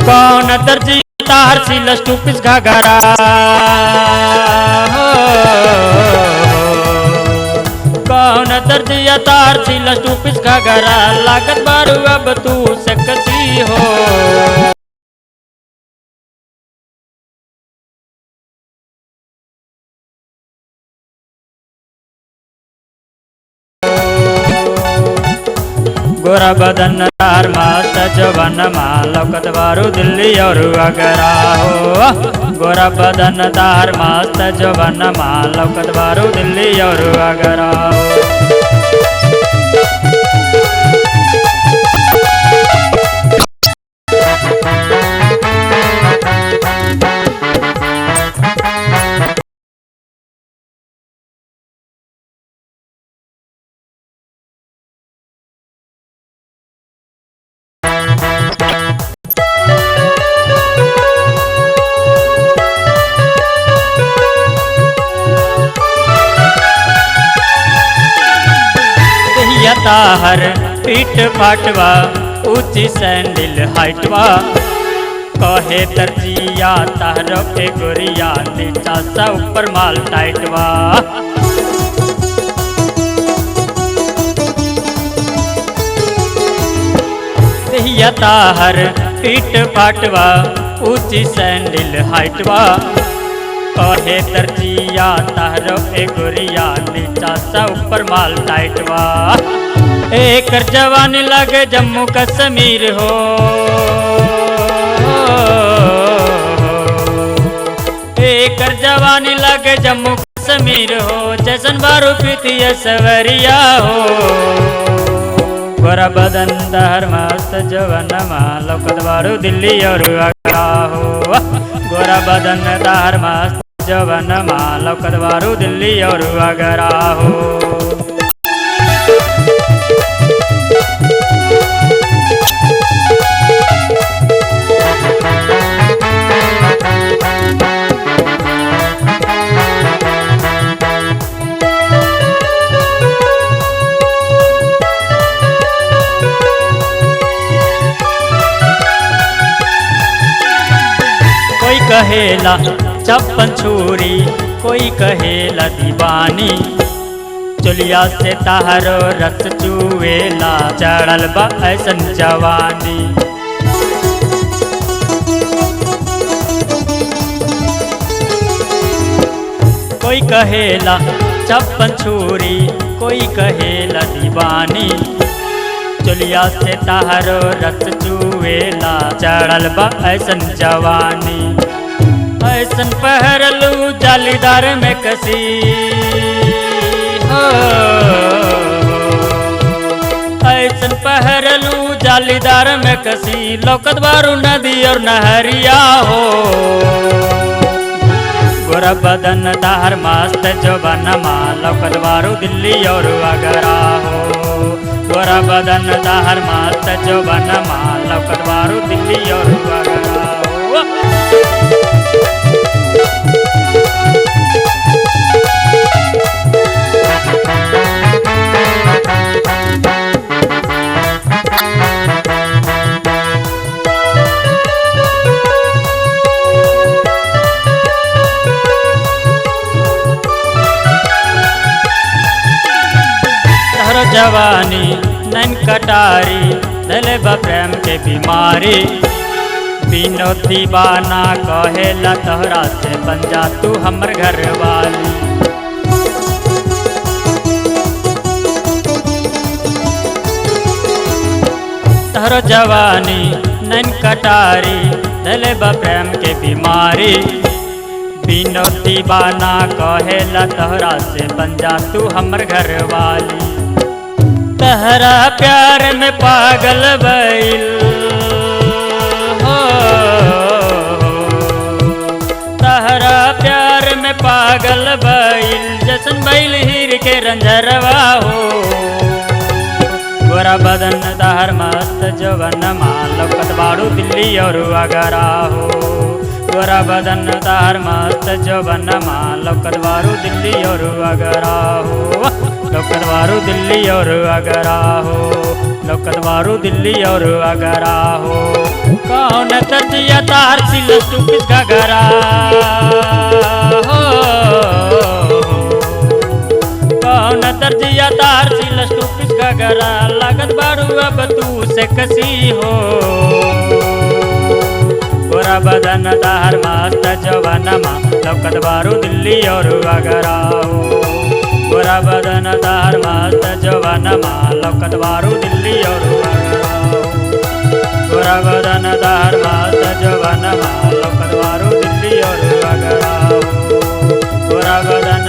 कौन दर्जी तार सिलस टूपिस घाघरा कौन दर्जिया तार सिलस टूपिस घाघरा लागत बारू अब तू सकसी हो। गोरा बदन तार मस्त जवन लौकत बारू दिल्ली और आगरा हो। गोरा बदन तार मस्त जवन लौकत बारू दिल्ली और आगरा हो। ताहर पीठ फाटवा ऊंची सैंडल हाइटवा कहे दर्जिया ताहरो के गोरिया नीचा सा ऊपर माल टाइटवा। ताहर पीठ फाटवा ऊंची सैंडल हाइटवा कहे दर्जिया ताहरो के गोरिया नीचा सा ऊपर माल टाइटवा। एक जवान लगे जम्मू कश्मीर हो। एक जवान लगे जम्मू कश्मीर हो जैसन बारू पीती सवरिया हो। गोरा बदन ताहर मस्त जवन लौकत बारू दिल्ली और आगरा हो। गोरा बदन ताहर मस्त जवन लौकत बारू दिल्ली और आगरा हो। कोई कहेला चप्पन छुरी कोई कहेला दीवानी चुलिया से ताहरो रस चुएला चढ़ल बा ऐसन जवानी। कोई कहेला चप्पन छुरी कोई कहेला दीवानी चुलिया से ताहरो रस चुएला चढ़ल बा ऐसन जवानी। ऐसन पहरलू जालीदार में कसी हो। ऐसन पहरलू जालीदार में कसी लौकत बारू नदी और नहरिया हो। गोरा बदन ताहर मस्त जवन लौकत बारू दिल्ली और आगरा हो। गोरा बदन ताहर मस्त जवन लौकत बारू दिल्ली और आगरा हो। जवानी नैन कटारी धले बा प्रेम के बीमारी बिनो दीवाना कहेला तोहरा से बन जा तू हमर घर वाली। तोहरो जवानी नैन कटारी धले बा प्रेम के बीमारी बिनो दीवाना कहेला तोहरा से बन जा तू हमर घर वाली। तहरा प्यार में पागल बैल हो। तहरा प्यार में पागल बैल जसन बैल हीर के रंझरवा हो। गोरा बदन ताहर मस्त जवन लौकत बारू दिल्ली और आगरा हो। गोरा बदन ताहर मस्त जवन लौकत बारू दिल्ली और आगरा हो। लौकत बारू दिल्ली और आगरा हो। लौकत बारू दिल्ली और आगरा हो। कौन तजिया तार सिलस टूपिस घगरा हो कौन तजिया तार सिलस टूपिस घगरा लागत बारू अब तू से कसी हो गोरा बदन तार मस्त जवानमा लौकत बारू दिल्ली और आगरा हो गोरा बदन तार मस्त जवानमा लौकत बारू दिल्ली और आगरा हो गोरा बदन तार मस्त जवानमा लौकत बारू दिल्ली और आगरा हो गोरा बदन